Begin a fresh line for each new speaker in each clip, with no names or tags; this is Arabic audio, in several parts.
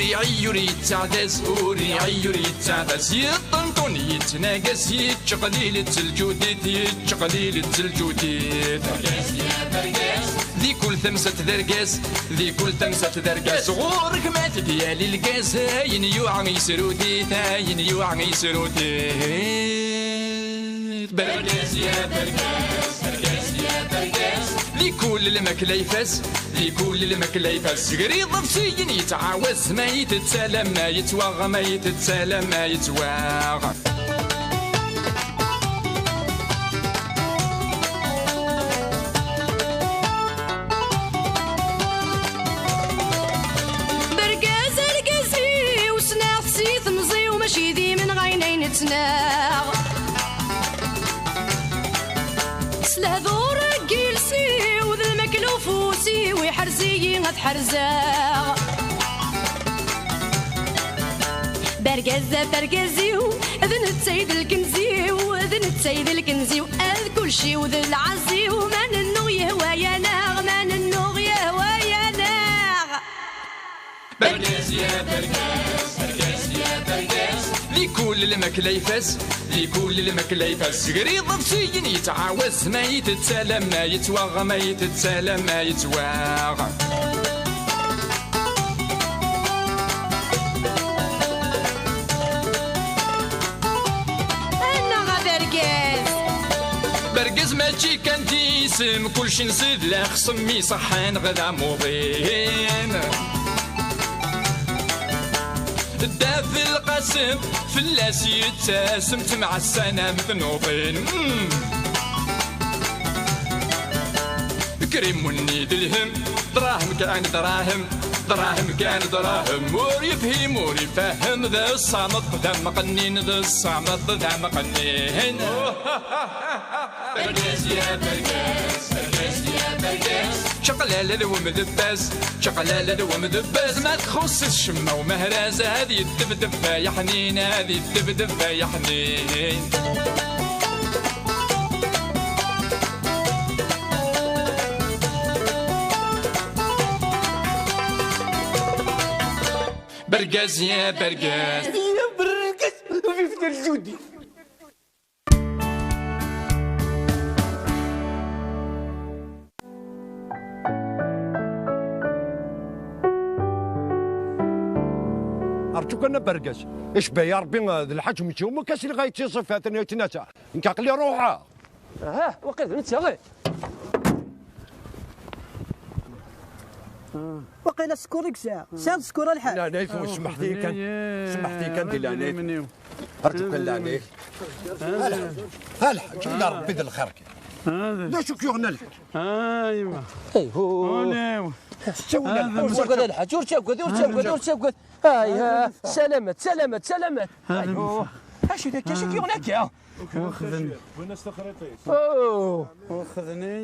وري عيوري تعدس وري عيوري تعدس يطنطن يتناقص يتشقليل التلجوديت يتشقليل التلجوديت برقاس يا برقاس ذي كل ثمسة درقاس ذي كل ثمسة درقاس غورك مات ديالي القاس هاين يوعى يسروديت هاين يوعى يسروديت برقاس يا برقاس برقاس يا برقاس ذي كل الماكلة يفاس ذي كل الماكلة يفاس قريض بسين يتعاوز ما يتسالم ما يتواغ ما يتسالم ما يتواغ
برقاز رقازي وسناغ سيث مزي وماشي ذي من غينين تناغ سلهذور جيلسي وذا الماكلة وفوسي ويحرزي غتحرزاغ برقاز برقازيو اذن السيد الكنزيو اذن السيد الكنزيو اذ كل شي وذا العزيو ما ننو يهوى يا ناغ ما ننو يهوى يا ناغ
برقاس يا برقاس برقاس يا برقاس ذي كل الماكلة يفاس ذي كل الماكلة يفاس قريض بسين يتعاوز ما يتسالم ما يتواغ ما يتسالم ما يتواغ برقز ماشي كان تيسم كلشي نزيد لا خصمي صحان غدا موضين الدافي القاسم فلاس يتسم مع السنة مثنوطين كريم ونيد الهم دراهم كان دراهم دراهم كان دراهم مور يفهم مور يفهم ذا الصامت ذا مقنين ذا الصامت ذا مقنين برقاس يا برقاس برقاس يا برقاس شقلالة ومدباز شقلالة ومدباز ما تخص الشمة ومهرازة هذه الدبدب يا حنين هذه الدبدب يا حنين برقاس يا برقاس
يا برقاس في فتر الجودي
أرجوك أنا برقاس إيش بيا يا ربي الحاج مشي وما كاش اللي غيتصف هذا يتناسى نكاقلي روحها
وقيت انت غير
وقيلا سكورك ساعة ساعة سكورة الحال
لا نايف سمحتي كان سمحتي كان دي لا نايف أرجوك لا نايف الحاج لا ربي ذا الخير لا شو كيغنى الحاج
ايوا
ايوا
ورشاك هذا الحاج ورشاك هاي سلامات سلامات سلامات ايوا اش ذاك اش كيغنى كاع
وخذني والناس تخريطيس
وخذني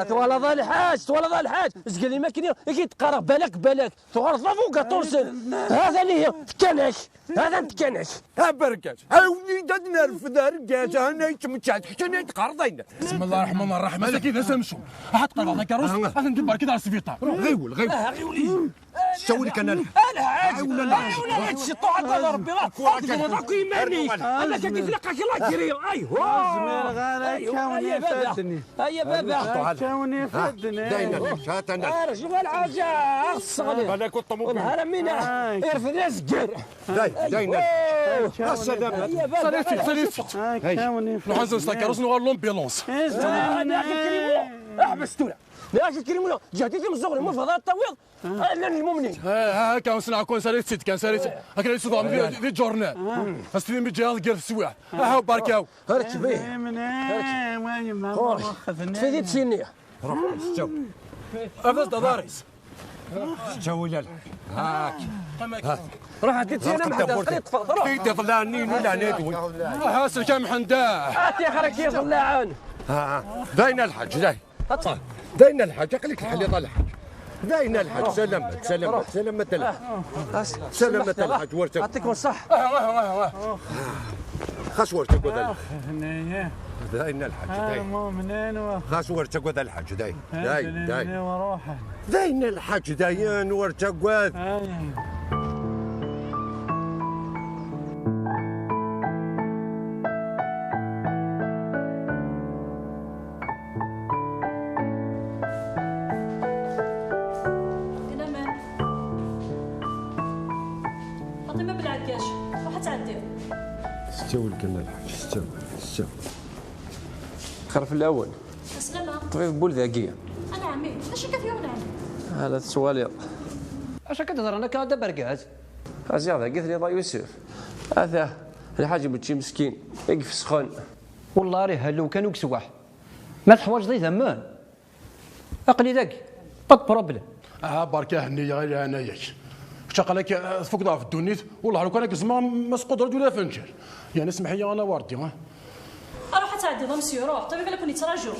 طوال ذا الحاج طوال ذا الحاج اش قال لي ما كاين كي تقرب بالك طوال فوق تورسل هذا اللي هي تكنك هذا تكنك
ها برقاس عاوني دنا الفدار رقاس انا يتمتعت شنو يتقرضين
بسم الله الرحمن الرحيم مساكين سمشوا راح تقرب هذاك الروس راح ندبر كذا على السبيطار
غيول
غيولي
سوي لك انا
الحاج عاونا هادشي طاعة على ربي راك يماني انا كيف لقاك الله كريم ايوا
زمير غير كوني فادني
هيا بابا
كوني فادني
داينا هات انا
رجل الحاجة الصغير
انا كنت طموح
ونهار منا يرفد الزقر
داينا السلامة
صريفي كوني نحن نستكروس نغير لومبيلونس
انا كريمو احبستونا يا كريمو جاتي من الصغر مو فضاء التويض انا المؤمنين
ها كان صنع كون ساليت سيت كان ساليت هكا يصدم في الجورنال استلم بجهاز ديال السواح ها باركاو
ركبيه تفيدي تسينيه
روح استو
افز داريس
استو لا هاك
روح هاتي انا ما حدا خلي تفضل روح
في فلانين ولا نادوي
حاسر كان حنداه
هاتي خرك يا فلاعان
داينا الحاج داي
اطلع
داينا الحاج خليك الحلي طال الحاج داينا الحاج سلامت سلامت سلامت سلامت الحاج ورتك
يعطيكم الصح
خاص ورتك وذا داينا الحاج داي
المؤمنين
خاص ورتك وذا الحاج داي
وروحه
داينا الحاج داين ورتك وذا
خاطر ما بالعكاش روح تعدي.
استوى كنا الحاج استوى.
خير في الاول
السلامة.
طبيب بول ذاكيه.
انا عمي اش كيف يوم عمي؟
هذا السواليط.
اش كتهضر انا كنهضر بركاز.
ازياء ذا قلت لي ضا يوسف هذا الحاج بتشي مسكين يقف سخون.
والله راه لو كانوا كسواح ما الحوايج ضي زمان اقلي ذاك بط بروبلم.
بركة هنية غير أنا ياك شقا لك فوق ضعف الدنيت والله لو كان كزما ما سقط رجل ولا فنجر يعني اسمح لي أنا واردي
روح تعدي ضمسي روح طبيب لكم يتراجعوا.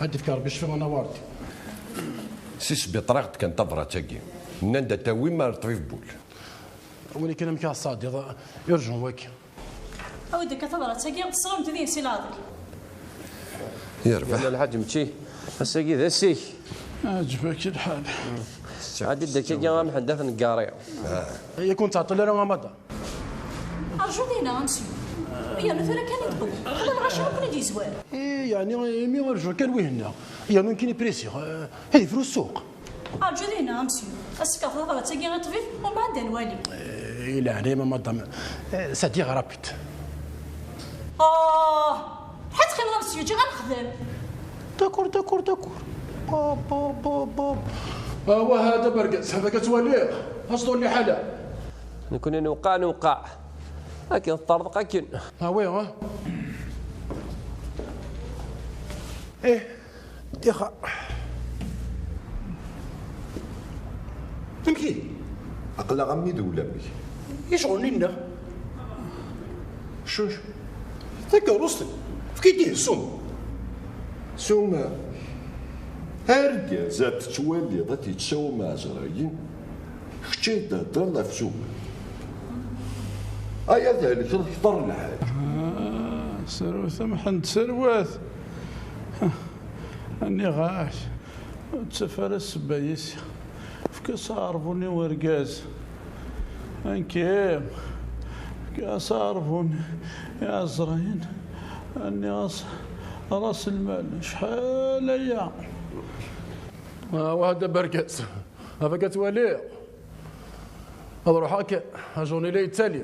هادي فكار باش أنا واردي
سيس بطريقة كان تضرة تاكي نندا تاوي ما طبيب بول
ولكن أنا كاصادي يرجعوا واكي
اودي كثمرة تاقي تصرم تدين سي ناضي.
يربح
انا الحاج متشي الساقي ذا السيك
عجبك الحال
عادي الدكاكي غا محدث نقاري.
هي كنت تعطي لنا غامضة
ارجو دينا غنسيو يا مثلا كان يدخل هذا الغاشي كون يدي زوار.
إيه يعني مي ورجع كان وهنا هي ممكن بريسيو هذه فلوس السوق.
ارجو دينا غنسيو اسكا ثلاثة تاقي غنطفي ومن بعد نوالي.
إلا عليه ما مضم سادي غرابيت.
حيت خير نمسيو جي غنخدم.
داكور هو هذا برقص هذا كتوليه اصدو لي حاله
نكون نوقع لكن الطرق لكن
وي ايه ديخا
تمشي أقل غمي ولا مي
يشغلني لنا شوش تلقى راسي فكيتيه
سوما هرجع زاد تولي ضتي تسوى مع زرايين خشيت تهضر في سوما أيا ذلك تختار الحاج
سروث محمد سروث اني غاش تسفر السبايس فكاس عرفوني ورقاز انكيم كاس عرفوني يا زراين اني راس المال شحال هي
وهذا بركز هذا كتولي هذا روح هكا جوني لي تالي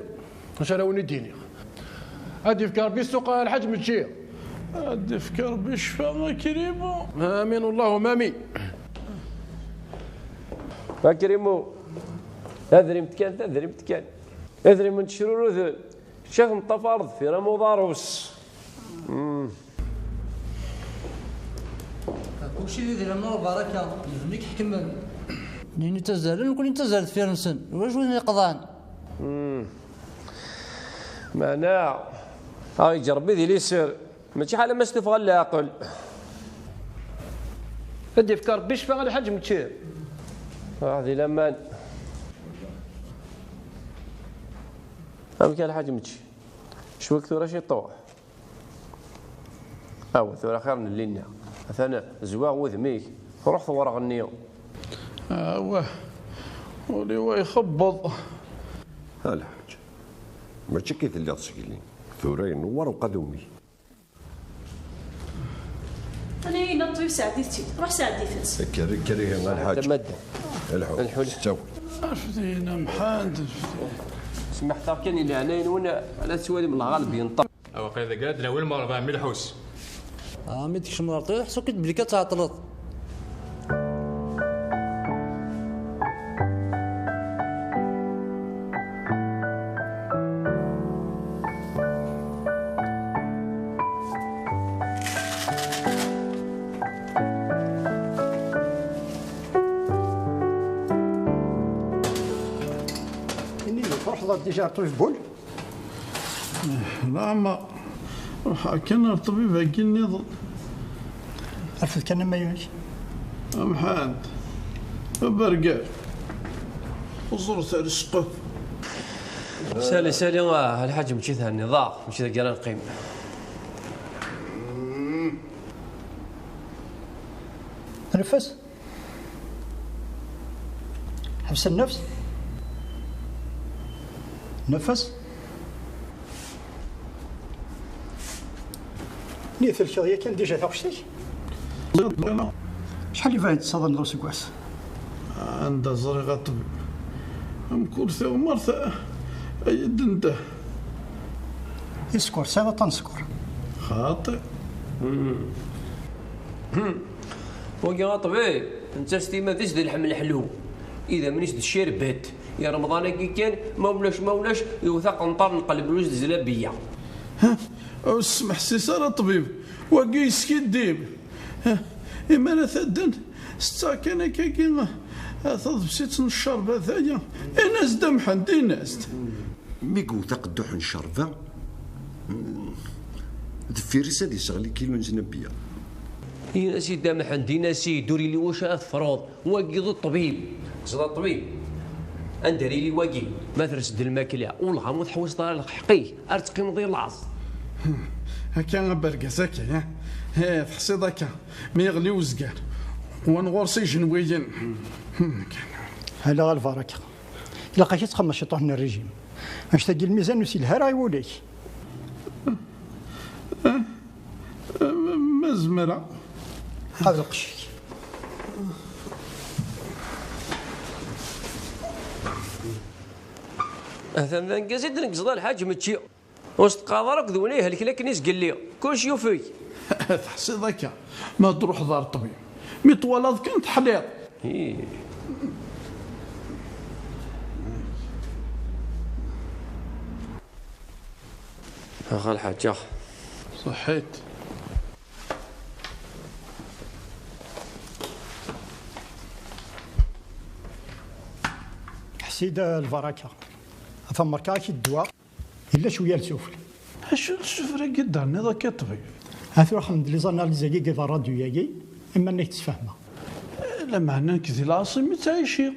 شراوني ديني هادي فكر بالسوق الحاج متجي
هادي فكر بالشفا كريمو
امين اللهم امين
كريمو اذري متكان اذري من تشرور ذل شاف مطفرض في رمو ضاروس
كلشي اللي دير لنا البركه يزنيك حكمل نيني تزال نكون تزال في رنسن واش وين يقضان
معناه هاي جربي ذي لي سير ماشي حاله ما استفغى العقل
هادي فكر باش فيها الحاج متشير
هذه لما كان الحاج متشي شوك ثورة شي طوح ثورة خير من اللينا مثلا زواغ وذميك روح ثورة غنيو
ولي ويخبط
ها الحاج ماشي كيف اللي تسكلين ثورين نور وقدومي
انا نطوي ساعديتي روح ساعدي فاس
كريه الحاج
تمدى
الحول استوي
عرفتينا محاد
سمح كان اللي عناين وانا على سوالي من الغالب ينطق
او قيد قاد اول مره ملحوس
مي ديك مرطي حسو كتبلي كتعطلط
ديجا رطوش بول
لا ما كان الطبيب هاكي النظام
عرفت كان ما يمشي
محاد برقال وزرت على السقف
سالي الحاج مشيت النظام مشيت قال نقيم
نفس حبس النفس نفس نيث الشغية كان ديجا ثقشتك شحال اللي فايت تصادر نضرب سكواس
عندها زريغة طبيب مكورثي ومرثا أيد انده
يسكر سوا تنسكر
خاطئ.
وكي طبيب انت ستيما تجد الحمل حلو اذا منيش الشربات يا رمضان كي كان ما ولاش يوثق قنطر نقلب الوجد زلابيه.
ها اسمح سي سارة طبيب وقيس كي الديب إما أنا ثدن ستا كان كاكي تضب سيت الشرب هذايا إناس دمحن دي ناس
ميقو تقدح الشربة دفيريس هذه شغلي كيلو نزنبية
يا سيدي محن دينا سي دوري لي واش الفروض واقي ذو الطبيب زاد الطبيب اندري لي واقي ما ترسد الماكله والله مو تحوس طال الحقي ارتقي مضي العص
هكا برقص هكا ها تحصيد هكا ما يغلي وزقان ونغورسي جنويين
هلا غالفاركه الا لقيتي تخمم شطوح من الرجيم اش تجي الميزان نسي الهراي وليك
ما زمرة
هذا القشي
مثلا نقزد نقزد الحاج متشي وسط قاضرك ذونيه هلك نيس قال لي كلشي يوفي
تحصيد هكا ما تروح دار الطبيب مي طوالات كنت حليط
اخا الحاج اخ
صحيت
حسيد البركه ثم كاكي الدواء الا شويه السفل
شو السفره قدرني ذاك الطبيب
هاثو خمد لي زاناليزا كي ذا الراديو ياكي اما انك تفهمها
لا معنى كذي العاصمه تعيشي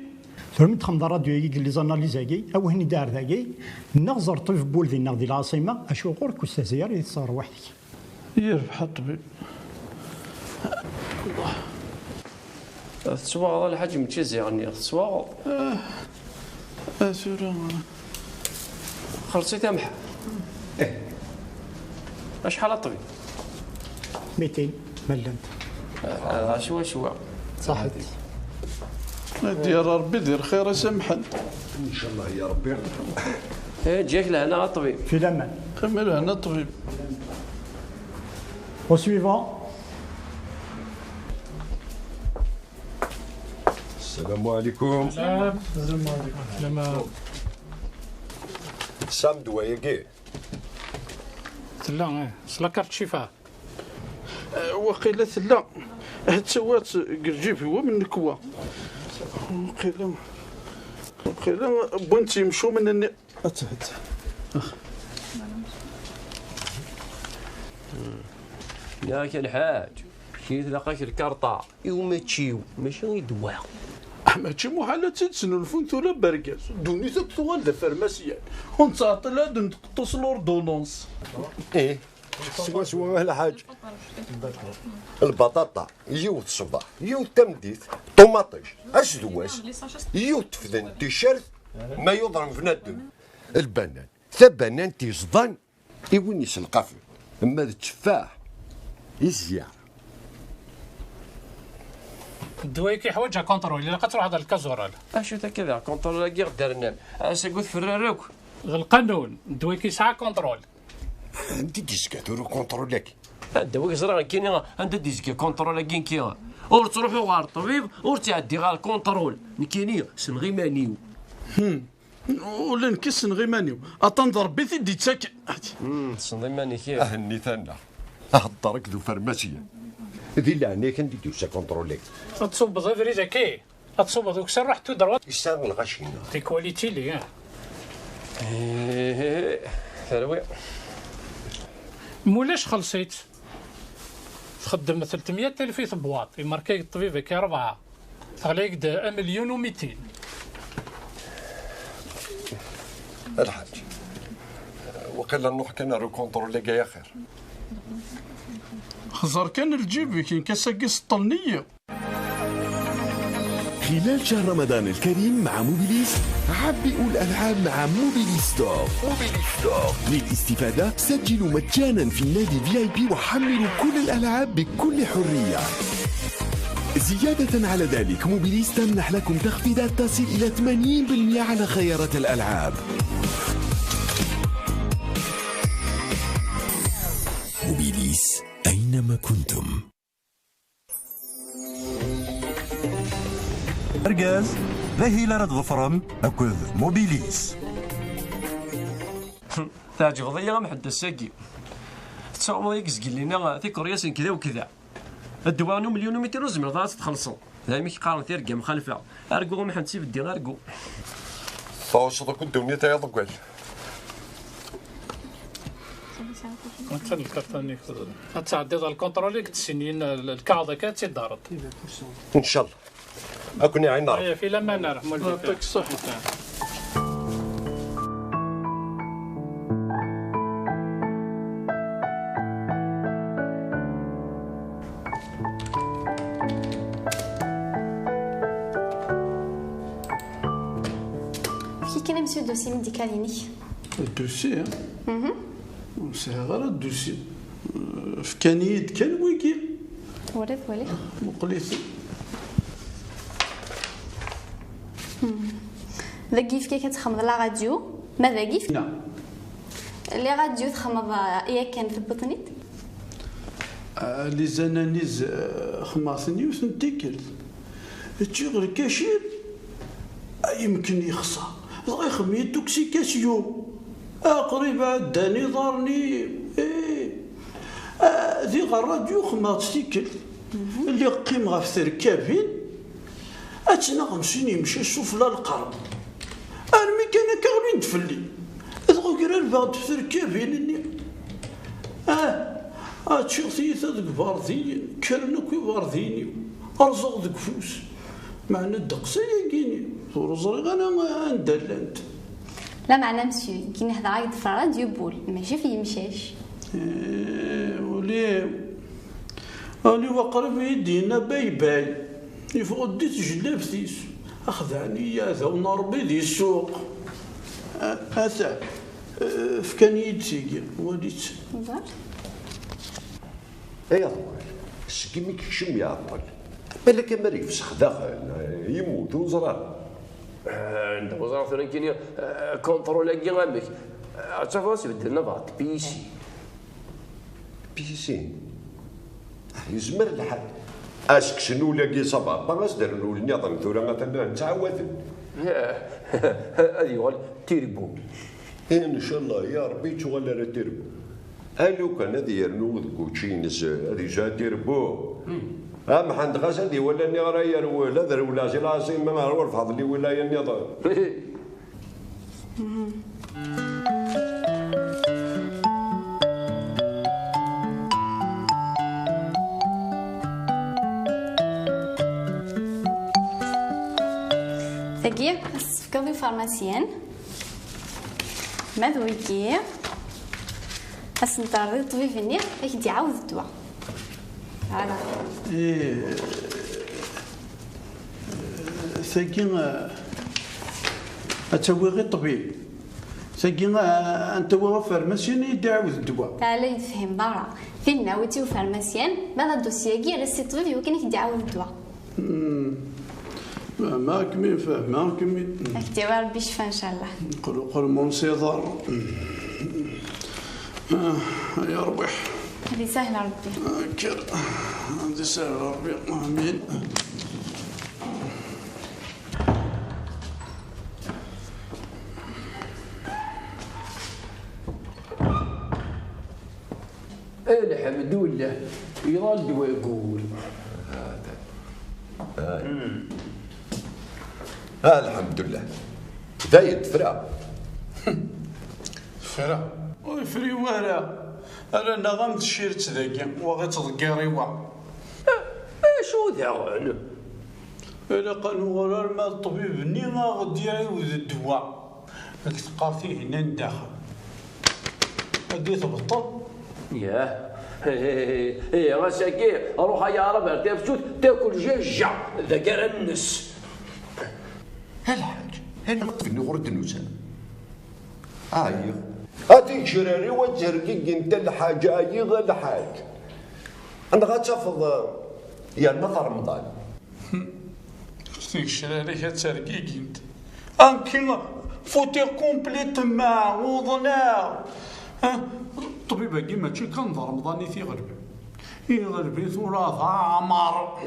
ثم تخمد الراديو ياكي لي زاناليزا كي او هني دار ذاكي نغزر طيف بول ذي نغدي العاصمه اشو غورك استاذ يتصار وحدك
يربح الطبيب
الله تصوغ الحاج متشزي يعني تصوغ
اسورا
خلصي تمح شحال الطبيب
200 ملنت
شوا
صحيت
دير ربي دير خير سمحا
ان شاء الله يا ربي
جاك لهنا الطبيب
في الامان
كمل هنا الطبيب
au suivant.
السلام عليكم.
السلام عليكم.
سام دواياكي
لا صلا كارت شفاء
وقيلة لا هاد سوات قرجيبي هو من الكوا وقيلة بنتي يمشوا من الني أتهت
ياك الحاج كي تلاقاك الكارطة يوم تشيو ماشي غير دواء
ماشي محالة تنسنو الفنثولة برقاس دوني ذاك ثوال دا فارماسيان ونتعطي لها تقطص لوردونونس
ايه سوا الحاج البطاطا يوت الصباح يوت تمديت طوماطيش اش دواس يوت فذن تيشيرت ما يضرب في ندم البنان ثبنان تيصدان وين يسلقافي اما التفاح يزيع
الدواء كيحوجها كونترول الا كتروح هذا الكازورال
اشو تا كذا كونترول كي درنا اش قلت فرارك
القانون الدواء كيسعى كونترول
انت ديسكاتورو كونترولك
الدواء زرا كاين عند ديسكي كونترول كاين كي اور تروحوا غار الطبيب اور تعدي غار الكونترول نكيني سنغي مانيو
ولا نكسن غي مانيو اطنضر بيتي دي تساك
سنغي ماني كي
اهني ثنا هضرك ذو فارماسيا ذي اللي عنيك انت دوسا كونترولك
تصوب ظفري كي تصوب دوك سرح تدروات
يستاهل الغشينا
تي كواليتي لي
ثروي
مولاش خلصيت تخدم 300,000 في بواط يماركي الطبيب كي 4 عليك 1,200,000
الحاج وقيلا نروح كان رو كونترولك يا خير
خزر كان الجيب كي كسقس الطنية
خلال شهر رمضان الكريم مع موبيليس عبئوا الألعاب مع موبيليس ستور. للاستفادة سجلوا مجانا في نادي VIP وحملوا كل الألعاب بكل حرية. زيادة على ذلك موبيليس تمنح لكم تخفيضات تصل إلى 80% على خيارات الألعاب. موبيليس أينما كنتم.
أرجاز ذهي لرد ظفرم أكذ موبيليس.
تعجب ضيا محد الساقي تصور ذيك زقل لنا في كورياس كذا وكذا الدوانو مليون و200 زمر ضاعت تخلصوا دايمك قارن تيرقى مخالفه ارقو ما حنسيب الدين ارقو
توصلك الدنيا تاع ضقال
انت الكارتانيك تعدي على الكونترول كتسنين الكعضه كتدارت
ان شاء الله اكون عين نار
في لما نعرف يعطيك الصحه.
كاين مسيو الدوسي ميديكال ينيك
الدوسي سي غير الدوسي فكاني يد كان ويكي
وريت ولي
مقليث
ذاكي فكي كتخمض لا راديو ما ذاكي
نعم
لي راديو تخمض ياك كان في البطنيت
لي زنانيز خماثني وثنتيكل تجي غير كاشير يمكن يخسر يخمي توكسيكاسيون قريب عداني ضرني ذي غراديو خماط تيكل اللي قيم غاف ثركابين اتنا غمسين يمشي شوف لا القرب ارمي كان كاغلين تفلي اذغو كرا البعض ثركابين اني تشوفي ذاك بارضين كرنا كي بارضيني ارزق ذك فوس معنا الدقسه ياكيني ورزري انا ندلنت
لا معنا مسيو كي نهضر غايد في الراديو بول ماشي في يمشاش
ولي وقرب يدينا باي باي يفوق ديت جلابتيس اخذعني هذا ونربي ذي السوق هذا فكان يدسيكي وليت
ايوا السكيمي كيكشم يعطل بالك ما يفسخ داخل يموت وزرار
عند وزاره ثاني كاين كونترول كي غامك تعرف بدلنا بعض
بيسي يزمر الحال اسك شنو لاقي صبا باغاس درنو النظام ثورا مثلا نتعاود
هذه هو تيربو
ان شاء الله يا ربي تولى تيربو الو كان هذه يرنو كوتشينز هذه جا تيربو محمد غزالي ولا ني راير ولا ذر ولا شي العاصمه ما هو في هذه الولايه النظام
ثقيل فكاوي فارماسيان ماذويكي خاص نطرد الطبيب فيني ياك يعاود الدواء على
ثقيل اتسوي غير طبيب ثقيل انت هو فارماسيان يدعوز الدواء
تعالى يفهم برا فين ناويتي وفارماسيان ماذا الدوسياكي راه سي طبيب يمكن يدعوز الدواء
فهماك مين فهماك مين
اكتبها ربي يشفى ان شاء الله
قل منصدر يا ربي
هذه سهله ربي
هذه سهله ربي امين
الحمد لله يظل دواء يقول
الحمد لله زايد فرا
فرا ويفري ولا انا غمت شيرت ذاك وغيت تضكيري
شو ذا
الا قالوا ولا الماء الطبيب ني ما غادي يعاود الدواء تلقى فيه هنا نداخل غادي تبطل
ياه غاساكي روح يا ربع تفشوت تاكل جاجة ذاك راه النس
الحاج انا نطفني غرد النوسان ايوه هاتي شراري وتزرقي انت الحاجه ايوه الحاج انا غاتفض يا نظر رمضان
خصني الشراري ترقيقين انكي فوتي كومبليتمون وضنا. الطبيب هاكي ماشي كنظر رمضاني تيغلب يغلبي ثلاث عمر.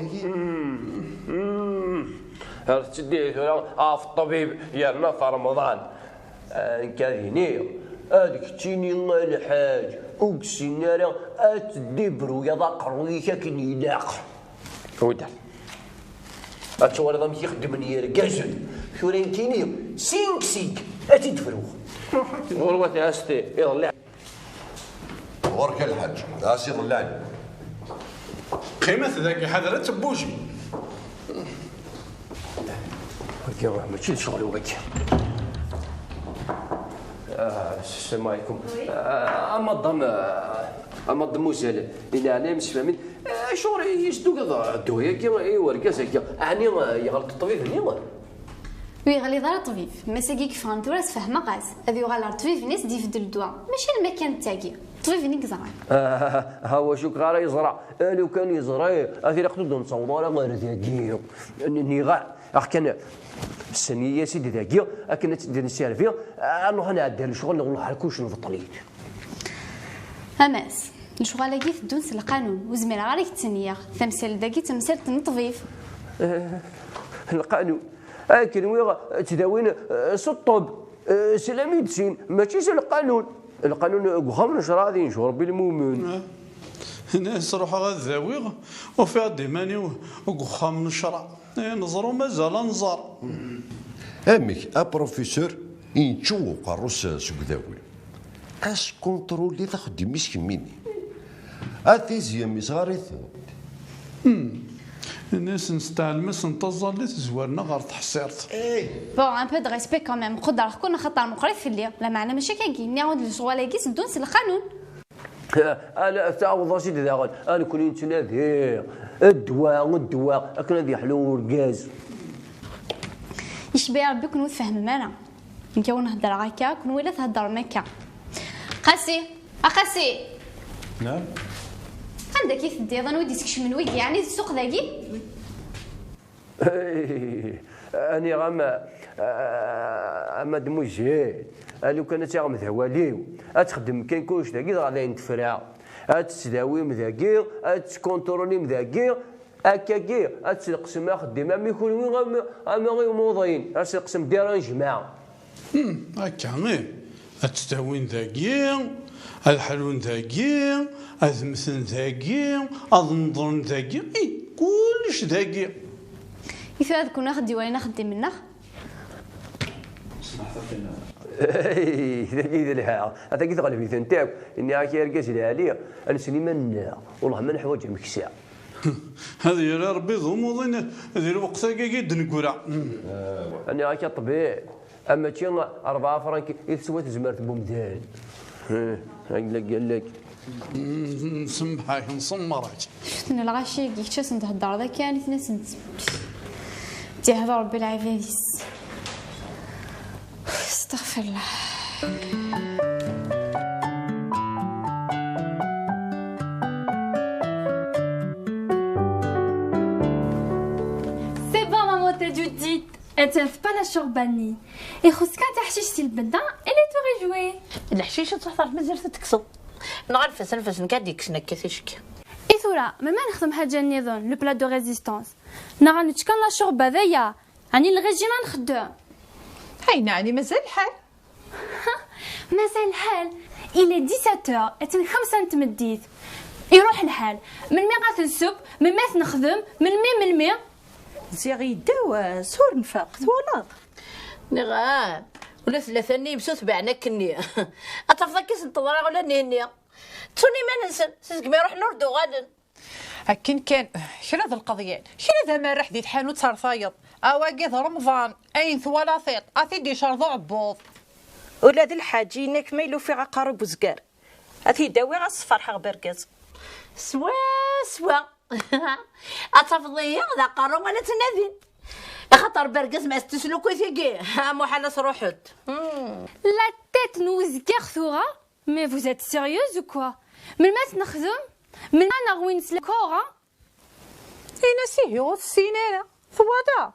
تدي في الطبيب يرنا في رمضان كايني هذيك تيني الحاج اقسم راه اتدبرو يا قرويك كن يلاق ودار اتشوار ضم يخدمني رجال شورين كيني سينك اتدبرو والله تاستي يلا
ورك الحاج راسي ضلعني
قيمة ذاك حضرة بوجي
يا ماشي شغل وجه. السلام عليكم. اما الضموزال الى انا مش فاهمين شغل يشدو كذا الدويه كيما ايوا ركاز هكا يعني يغلط الطبيب هني
وي غالي دار الطبيب مساكي كيف غنت ولا تفهم غاز هذي غالا الطبيب ناس يفدل الدواء ماشي المكان تاعي الطبيب هنيك زرع
ها هو شو غير يزرع لو كان يزرع اثير يقدروا نصوروا على غير ذاكي ني غا كان السنيه سيدي ذاكي كنا تدير نسير فيها نروح نعدي الشغل نروح لكوش نفطليت
اماس الشغل كي تدونس القانون وزمير غير التنيه تمثال داكي تمثال الطبيب
القانون لكن ويغا تداوين سطب سي ميديسين ماشي سي القانون قهم نشرادي نشور بالمؤمن
ناس روح غذاويغ وفي ديماني وقخام نشرا نظروا مازال نظر
امك بروفيسور ينشو قروس سكداوي اس كونترولي تخدم مسكميني اتيزيا مصغاري
الناس نستعلمس نتظل اللي تزورنا غير تحصيرت.
بون ان بو دو ريسبي كوميم قدر كون خطر مقرف في الليل لا معنى ماشي كاين نعاود الشغل كيس ندونس القانون.
انا تعوض سيدي داغن انا كون نتنادي الدواء كنا ندي حلو وركاز.
يشبه ربي كون تفهم معنا نكون نهضر هكا كون ولا تهضر مكا. قاسي اقاسي.
نعم.
عندك كيف تدي ظن ودي تكشف من وجهي يعني السوق ذاكي
اني غاما دموجي لو كانت غا مثواليو اتخدم كاين كلش ذاكي غادي نتفرع اتسداوي مذاكي اتكونترولي مذاكي هكاكي اتقسم خدمه ما يكون وين غا غير موضين اتقسم ديران جماعه
هكا غير اتستاوين ذاكي الحلون ذاكي أذمثن ذاكي أظنظن ذاكي كلش ذاكي
كيفاه كنا خدي وين خدي منه
ذاكي ذلها هذا كي تغلب مثل تاعك اني هاكي ركاز العاليه انا سليمان والله ما نحوج مكسا
هذا يا ربي ضموضين هذه الوقت كي دنكورا
انا هاكي طبيعي اما تي 4 فرنك يسوى تزمرت بومدان قال لك
نسمحك نصمرك
شفتني الغاشي كيفاش نتهضر ذا كانت ناس تهضر بالعفايس استغفر الله
سي بون مامون تا جوديت اتنف با لا شورباني يخص كان تحشيشتي البدا اللي توري جوي
الحشيشه تحضر مازال تكسو نعرف نكاديك نكاثيشك
إثورا ما نخدم حاجة نظن لو بلا دو ريزيستانس نغا نتكن لا شوربه هذايا يعني الريجيم نخدم
هاي يعني مازال الحال
مازال الحال إلى 17 اتن 5 نتمديت يروح الحال من مي غاتنسب من مي نخدم من مي
زيغي دوا سور نفاق ولا نغا ولا 3 نيبسوت بعنا كني اتفضل كيس نتضرع ولا نينيا توني ما ننسى سيسك ما يروح نردو غادن
هكين كان شنو ذا القضية شنو ذا ما راح ديت حانوت صرفايض اواقيت رمضان اين ثولاثيط اثيدي شرضو عبوض
ولاد الحاج ينك ميلو في عقار بوزكار اثي داوي غصفر حق بركز سوا اتفضلي ذا قارو ولا تنادين خطر بركز ما استسلو كويثيكي محل روحت
لا تيت نوزكار ثورا مي vous êtes sérieuse ou quoi من ما نخدم من انا غوين سلكورا
نسيه يغوث السينانة ثوادا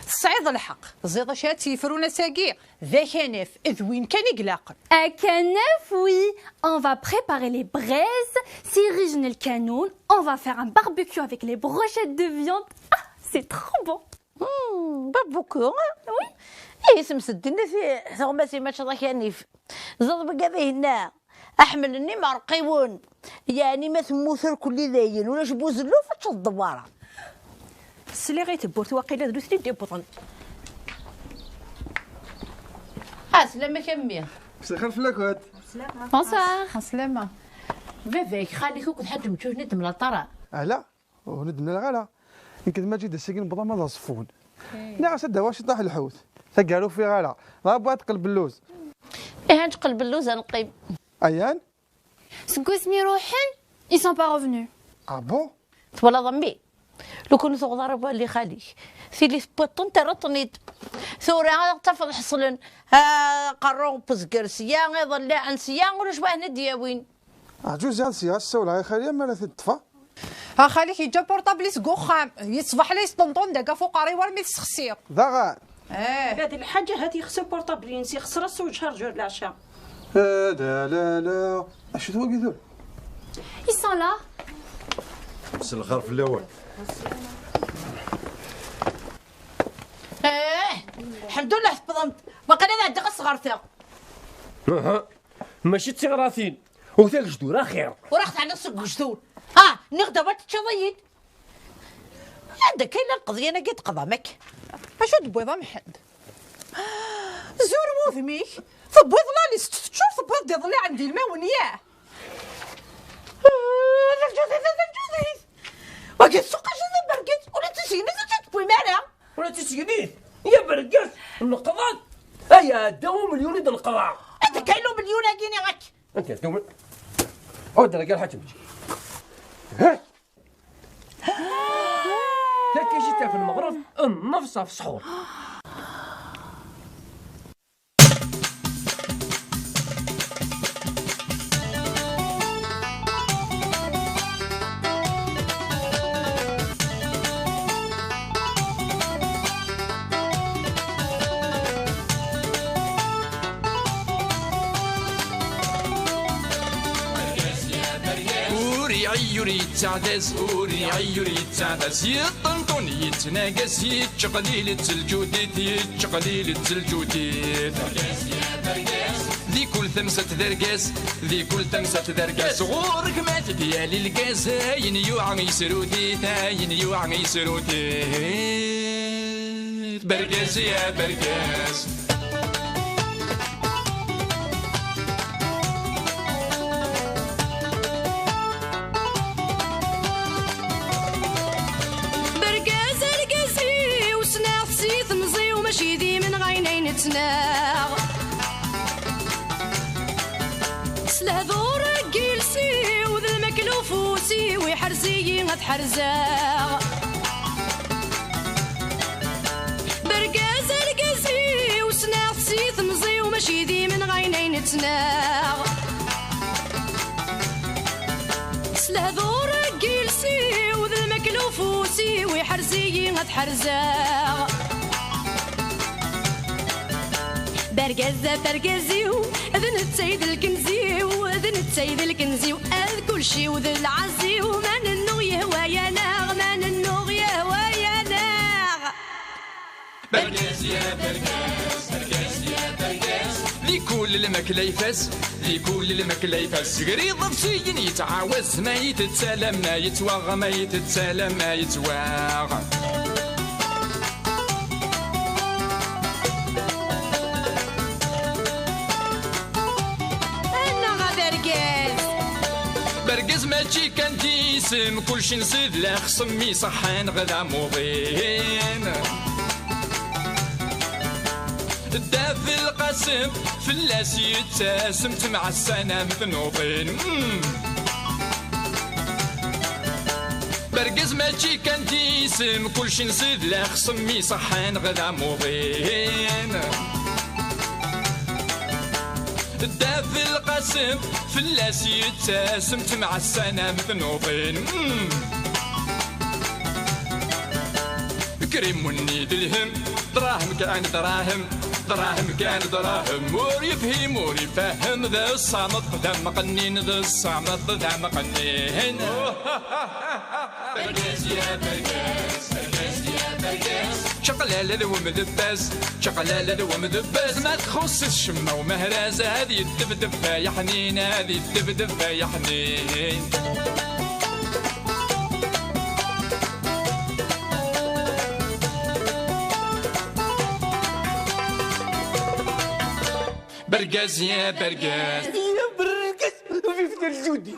الصعيد الحق زيد شات يفرونا ساقي ذا كنف إذ وين كان يقلاقن
Un canef, oui. On va préparer les braises, s'irrigner le canon. On va faire un barbecue avec les brochettes de viande. Ah, c'est trop bon.
بابوكو
Oui.
ايه سمسدنا في ثغماسي ما شاء الله كنيف زاد بقى فيه هنا احمل اني مرقيون يعني ما ثموثر كل ذاين ولا جبوز له فتش الدواره
سلي تبورت واقيلا دروس لي بطن
سلامة كمية
مساء الخير فلاكوات
Bonsoir.
سلامة
فيك خاليك كنت حد مشوش ندم للطرا
لا وندم الغلا يمكن ما جيت الساكن بضا ما صفون لا سد واش طاح الحوت ثقالو في غلا غابات قلب اللوز
ايه نقلب اللوز نقيم
ايان
سكوس ميروحن ils sont pas revenus.
اه بون
ولا ضمي لو كنت ضربوا اللي خالي سيلي بوطن ترطنيت ثورة تفض حصلن قرون بزقرسيا يظل عن سيا ولا شبه ندياوين
عجوز يا سيا السولة يا خالي ما لا تطفى
ها خالك يجا بورطابل يسقو خام يصبح لي يسطنطون داكا فوق قاري ورمي تسخسيق
ضغط
هذه الحاجه هذه خصها بورطابل ينسي خسر السوق شارجور العشاء
لا لا لا اش هو كيدور
Ils sont là.
مساء الخير في الاول
الحمد لله حفظمت باقي انا عندي صغرتها
ماشي تغراثين وثاك جدور خير
ورحت على السوق جدور نغدا ما تشضيين عندك كاين القضيه انا قد قضامك
اشو دبويضه محد زور موذميك فبويض لي 6 شهور فبويض ديض لي عندي الماء ونياه
هذا الجوزيز وكي السوق جوزي برقيت ولا تسيني تتبوي معنا
ولا تسيني يا برقاس القضاء ايا داو مليون د القضاء
انت كاين له مليون كيني غاك
انت دوم عود رجال حاتم ها كي جيت في المغرب النفصه في السحور
عيوري تعداز أوري عيوري تعداز يطنطون يتناقص يتشقليل التلجوديت يتشقليل التلجوديت ذي كل ثمسة درقاس ذي كل ثمسة درقاس غورك ما تديالي القاس هاين يوعى يسروديت هاين يوعى يسروديت برقاس يا برقاس
نتناغ سلهذور جيلسي وذا المكلوفوسي ويحرزي غتحرزاغ برقاز القزي وسناغ سيث مزي وماشي ذي من غيني نتناغ سلهذور جيلسي وذا المكلوفوسي ويحرزي غتحرزاغ برقزة برقزيو اذن السيد الكنزيو اذن السيد الكنزيو اذ كل شي وذ العزيو من النو يهوى يا ناغ من النو يهوى يا ناغ
برقاز يا برقاز برقاز يا برقاز لكل المكلا يفاس لكل المكلا يفاس قريض بسين يتعاوز ما يتسالم ما يتواغ ما يتسالم ما يتواغ برقز ماشي كان تيسم كلشي نزيد لا خصمي صحان غدا موضين الداف القاسم فلاس يتساسمت مع السنام ذنوبين برقز ماشي كان تيسم كلشي نزيد لا خصمي صحان غدا موضين الداف القاسم فلاس يتساسمت مع السنام ذنوبين كريم ونيد الهم دراهم كان دراهم دراهم كان دراهم مور يفهم مور يفهم ذا الصامت ذا مقنين ذا الصامت ذا مقنين برقاس يا برقاس برقاس يا برقاس شقلالة ذو مذباز شقلالة ذو مذباز ما تخص الشمة ومهرازة هذه الدبدبة يا حنين هذه الدبدبة يا حنين برقاس يا برقاس
يا برقاس في الجودي